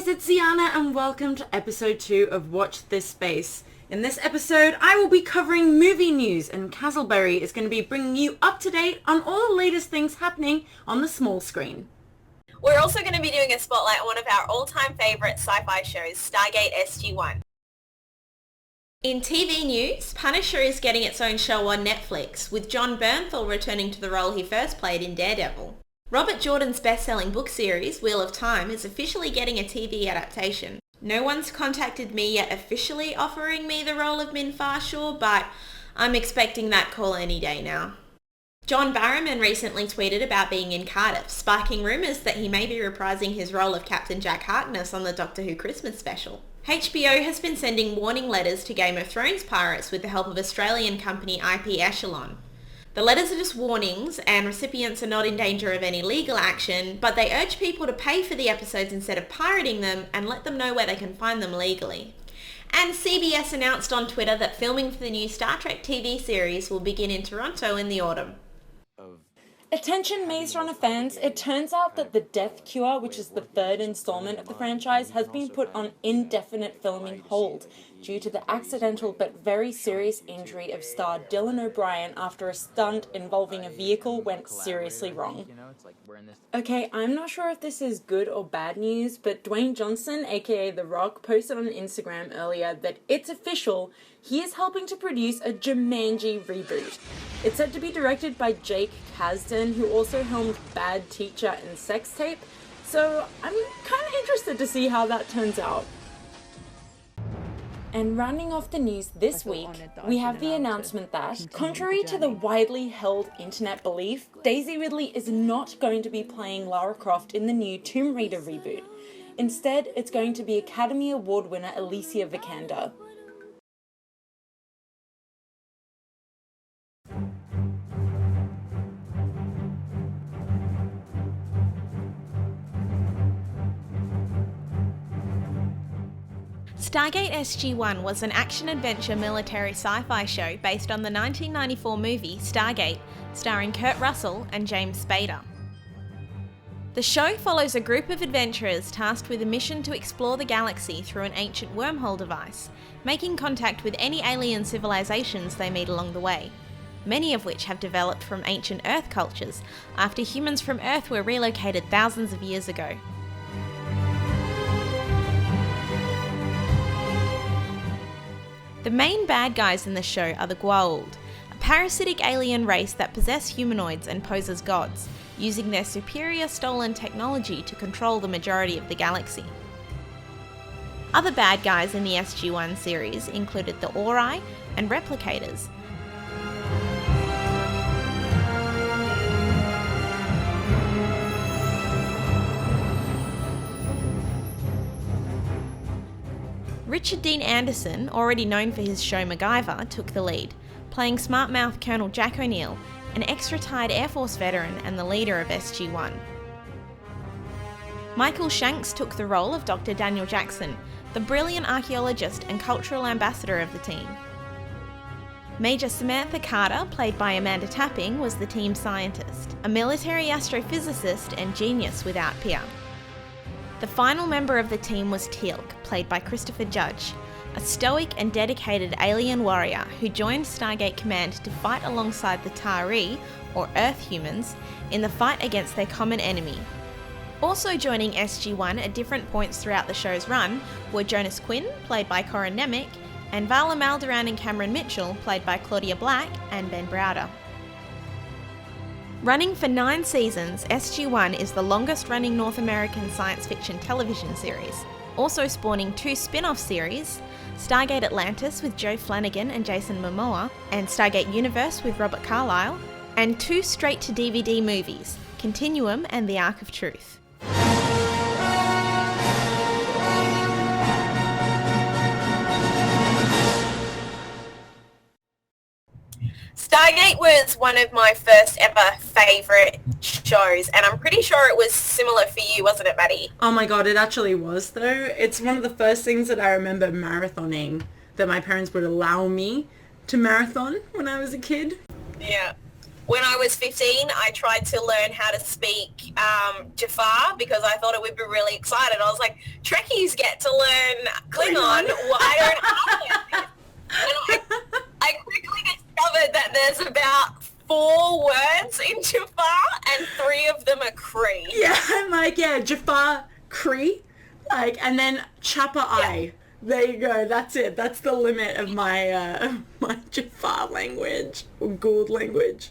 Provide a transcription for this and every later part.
guys, it's Zhiana and welcome to episode 2 of Watch This Space. In this episode, I will be covering movie news and Kazleberry is going to be bringing you up to date on all the latest things happening on the small screen. We're also going to be doing a spotlight on one of our all-time favourite sci-fi shows, Stargate SG1. In TV news, Punisher is getting its own show on Netflix, with Jon Bernthal returning to the role he first played in Daredevil. Robert Jordan's best-selling book series, Wheel of Time, is officially getting a TV adaptation. No one's contacted me yet officially offering me the role of Min Farshaw, but I'm expecting that call any day now. John Barrowman recently tweeted about being in Cardiff, sparking rumours that he may be reprising his role of Captain Jack Harkness on the Doctor Who Christmas special. HBO has been sending warning letters to Game of Thrones pirates with the help of Australian company IP Echelon. The letters are just warnings, and recipients are not in danger of any legal action, but they urge people to pay for the episodes instead of pirating them and let them know where they can find them legally. And CBS announced on Twitter that filming for the new Star Trek TV series will begin in Toronto in the autumn. Attention Maze Runner fans, it turns out that The Death Cure, which is the third installment of the franchise, has been put on indefinite filming hold due to the accidental but very serious injury of star Dylan O'Brien after a stunt involving a vehicle went seriously wrong. Okay, I'm not sure if this is good or bad news, but Dwayne Johnson, aka The Rock, posted on Instagram earlier that it's official, he is helping to produce a Jumanji reboot. It's said to be directed by Jake Kasdan, who also helmed Bad Teacher and Sex Tape, so I'm kind of interested to see how that turns out. And rounding off the news this week, we have the announcement that, contrary to the widely held internet belief, Daisy Ridley is not going to be playing Lara Croft in the new Tomb Raider reboot. Instead, it's going to be Academy Award winner Alicia Vikander. Stargate SG1 was an action-adventure military sci-fi show based on the 1994 movie Stargate, starring Kurt Russell and James Spader. The show follows a group of adventurers tasked with a mission to explore the galaxy through an ancient wormhole device, making contact with any alien civilizations they meet along the way, many of which have developed from ancient Earth cultures after humans from Earth were relocated thousands of years ago. The main bad guys in the show are the Goa'uld, a parasitic alien race that possess humanoids and pose as gods, using their superior stolen technology to control the majority of the galaxy. Other bad guys in the SG1 series included the Ori and Replicators. Richard Dean Anderson, already known for his show MacGyver, took the lead, playing smart-mouth Colonel Jack O'Neill, an ex-retired Air Force veteran and the leader of SG1. Michael Shanks took the role of Dr. Daniel Jackson, the brilliant archaeologist and cultural ambassador of the team. Major Samantha Carter, played by Amanda Tapping, was the team scientist, a military astrophysicist and genius without peer. The final member of the team was Teal'c, played by Christopher Judge, a stoic and dedicated alien warrior who joined Stargate Command to fight alongside the Tari, or Earth humans, in the fight against their common enemy. Also joining SG1 at different points throughout the show's run were Jonas Quinn, played by Corin Nemec, and Vala Maldoran and Cameron Mitchell, played by Claudia Black and Ben Browder. Running for 9 seasons, SG1 is the longest-running North American science fiction television series, also spawning 2 spin-off series, Stargate Atlantis with Joe Flanagan and Jason Momoa, and Stargate Universe with Robert Carlyle, and 2 straight-to-DVD movies, Continuum and The Ark of Truth. Stargate was one of my first ever favourite shows, and I'm pretty sure it was similar for you, wasn't it, Maddie? Oh my god, it actually was though. It's one of the first things that I remember marathoning, that my parents would allow me to marathon when I was a kid. Yeah. when I was 15, I tried to learn how to speak Jafar because I thought it would be really exciting. I was like, Trekkies get to learn Klingon. Why don't I learn this? And I quickly discovered that there's about 4 words in Jafar and 3 of them are Cree. Yeah, I'm like, yeah, Jafar, Cree, like, and then Chapa I. There you go. That's it. That's the limit of my my Jafar language or Gould language.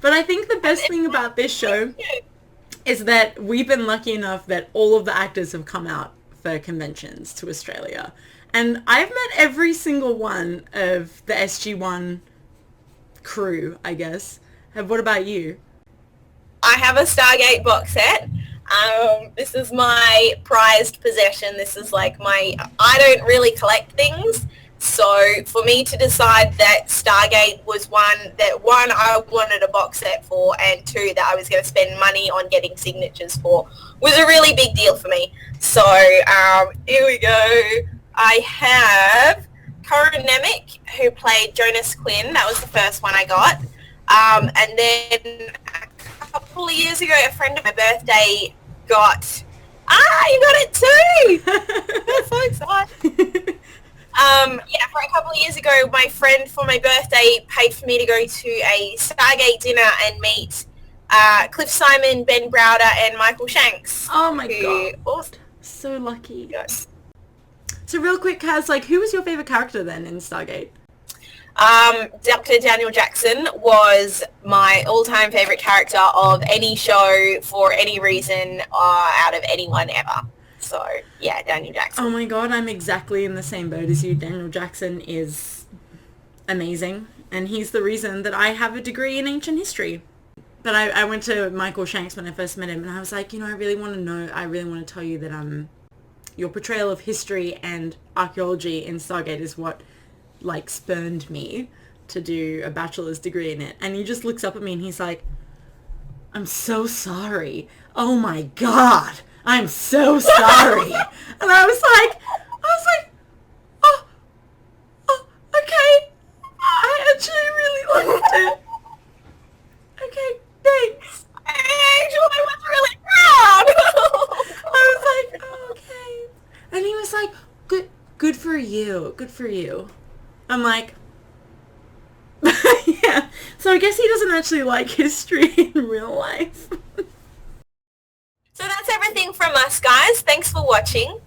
But I think the best thing about this show is that we've been lucky enough that all of the actors have come out for conventions to Australia. And I've met every single one of the SG1 crew, I guess. What about you? I have a Stargate box set. This is my prized possession. This is like I don't really collect things. So for me to decide that Stargate was one, I wanted a box set for, and 2, that I was going to spend money on getting signatures for, was a really big deal for me. So here we go. I have Corin Nemec, who played Jonas Quinn. That was the first one I got. And then a couple of years ago, a friend of my birthday got... you got it too! I'm so excited. For a couple of years ago, my friend for my birthday paid for me to go to a Stargate dinner and meet Cliff Simon, Ben Browder, and Michael Shanks. Oh my god. So lucky. Yes. So real quick, Kaz, like, who was your favorite character then in Stargate? Dr. Daniel Jackson was my all-time favorite character of any show for any reason out of anyone ever. So, yeah, Daniel Jackson. Oh my god, I'm exactly in the same boat as you. Daniel Jackson is amazing, and he's the reason that I have a degree in ancient history. But I went to Michael Shanks when I first met him, and I was like, I really want to tell you that your portrayal of history and archaeology in Stargate is what, like, spurned me to do a bachelor's degree in it. And he just looks up at me and he's like, I'm so sorry. Oh my god. I'm so sorry. And I was like, oh, okay. I actually really liked it. Okay, thanks. I actually was really proud. I was like, oh, okay. And he was like, good for you. I'm like, yeah. So I guess he doesn't actually like history in real life. So that's everything from us, guys. Thanks for watching.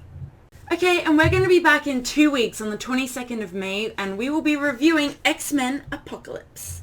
Okay, and we're going to be back in 2 weeks on the 22nd of May, and we will be reviewing X-Men Apocalypse.